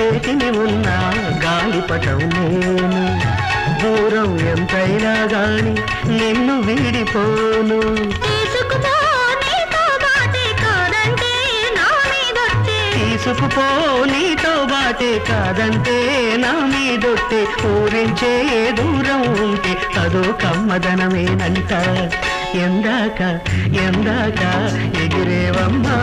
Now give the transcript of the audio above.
చేతిని ఉన్న గాలిపటం నేను, దూరం ఎంతైనా గాని నిన్ను వీడిపోను. తీసుకుపో నీతో బాటే కాదంటే నా మీదొట్టే, ఊరించే దూరం ఉంటే అదో కమ్మదనమేనంట. ఎందాక ఎగిరేవమ్మా